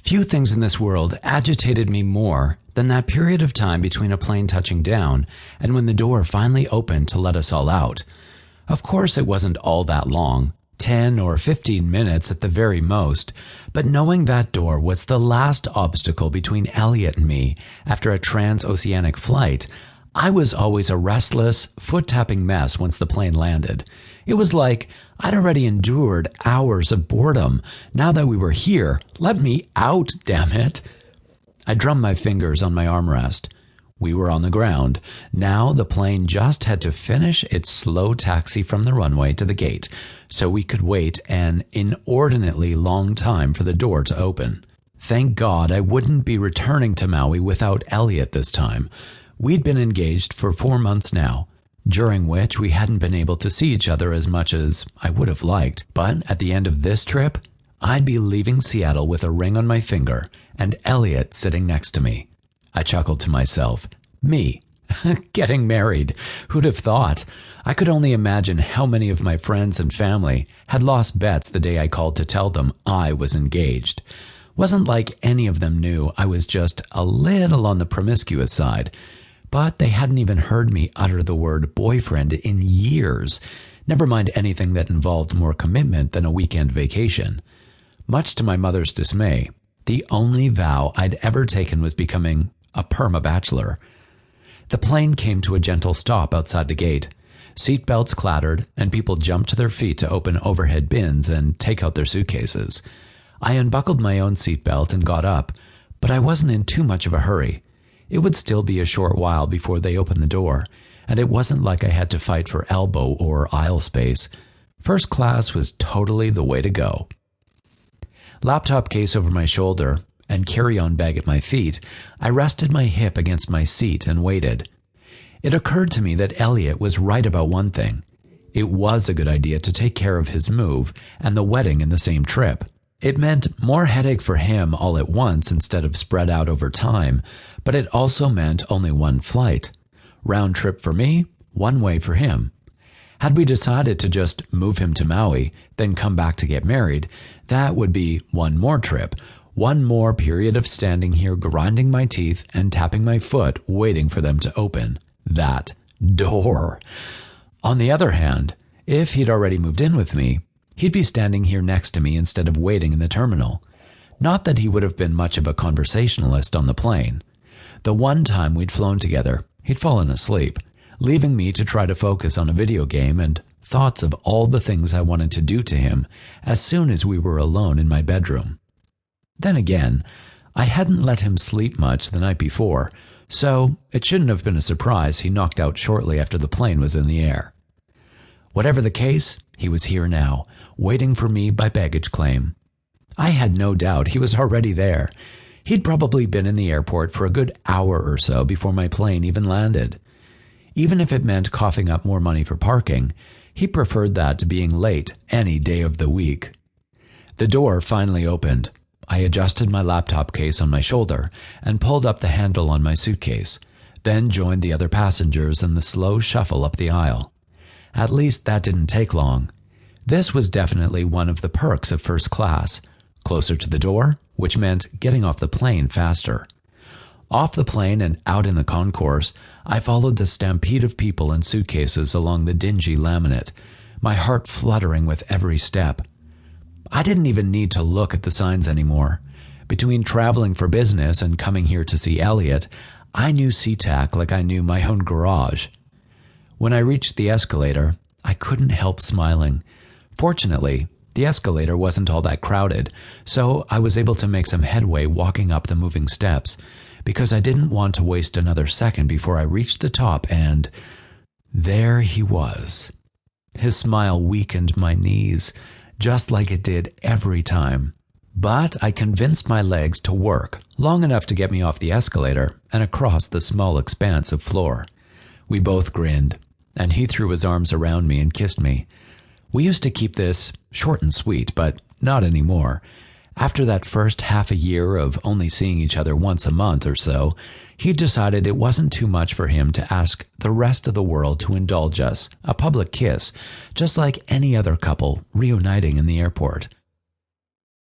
Few things in this world agitated me more than that period of time between a plane touching down and when the door finally opened to let us all out. Of course, it wasn't all that long, 10 or 15 minutes at the very most, but knowing that door was the last obstacle between Elliott and me after a transoceanic flight, I was always a restless, foot-tapping mess once the plane landed. It was like I'd already endured hours of boredom. Now that we were here, let me out, damn it. I drummed my fingers on my armrest. We were on the ground. Now the plane just had to finish its slow taxi from the runway to the gate, so we could wait an inordinately long time for the door to open. Thank God I wouldn't be returning to Maui without Elliott this time. We'd been engaged for 4 months now, during which we hadn't been able to see each other as much as I would have liked. But at the end of this trip, I'd be leaving Seattle with a ring on my finger and Elliott sitting next to me. I chuckled to myself. Me, getting married. Who'd have thought? I could only imagine how many of my friends and family had lost bets the day I called to tell them I was engaged. Wasn't like any of them knew I was just a little on the promiscuous side. But they hadn't even heard me utter the word boyfriend in years, never mind anything that involved more commitment than a weekend vacation. Much to my mother's dismay, the only vow I'd ever taken was becoming a perma-bachelor. The plane came to a gentle stop outside the gate. Seatbelts clattered, and people jumped to their feet to open overhead bins and take out their suitcases. I unbuckled my own seatbelt and got up, but I wasn't in too much of a hurry. It would still be a short while before they opened the door, and it wasn't like I had to fight for elbow or aisle space. First class was totally the way to go. Laptop case over my shoulder and carry-on bag at my feet, I rested my hip against my seat and waited. It occurred to me that Elliott was right about one thing. It was a good idea to take care of his move and the wedding in the same trip. It meant more headache for him all at once instead of spread out over time, but it also meant only one flight. Round trip for me, one way for him. Had we decided to just move him to Maui, then come back to get married, that would be one more trip, one more period of standing here grinding my teeth and tapping my foot waiting for them to open that door. On the other hand, if he'd already moved in with me, he'd be standing here next to me instead of waiting in the terminal. Not that he would have been much of a conversationalist on the plane. The one time we'd flown together, he'd fallen asleep, leaving me to try to focus on a video game and thoughts of all the things I wanted to do to him as soon as we were alone in my bedroom. Then again, I hadn't let him sleep much the night before, so it shouldn't have been a surprise he knocked out shortly after the plane was in the air. Whatever the case, he was here now, waiting for me by baggage claim. I had no doubt he was already there. He'd probably been in the airport for a good hour or so before my plane even landed. Even if it meant coughing up more money for parking, he preferred that to being late any day of the week. The door finally opened. I adjusted my laptop case on my shoulder and pulled up the handle on my suitcase, then joined the other passengers in the slow shuffle up the aisle. At least that didn't take long. This was definitely one of the perks of first class, closer to the door, which meant getting off the plane faster. Off the plane and out in the concourse, I followed the stampede of people and suitcases along the dingy laminate, my heart fluttering with every step. I didn't even need to look at the signs anymore. Between traveling for business and coming here to see Elliott, I knew SeaTac like I knew my own garage. When I reached the escalator, I couldn't help smiling. Fortunately, the escalator wasn't all that crowded, so I was able to make some headway walking up the moving steps, because I didn't want to waste another second before I reached the top, and there he was. His smile weakened my knees, just like it did every time. But I convinced my legs to work long enough to get me off the escalator and across the small expanse of floor. We both grinned, and he threw his arms around me and kissed me. We used to keep this short and sweet, but not anymore. After that first half a year of only seeing each other once a month or so, he decided it wasn't too much for him to ask the rest of the world to indulge us a public kiss, just like any other couple reuniting in the airport.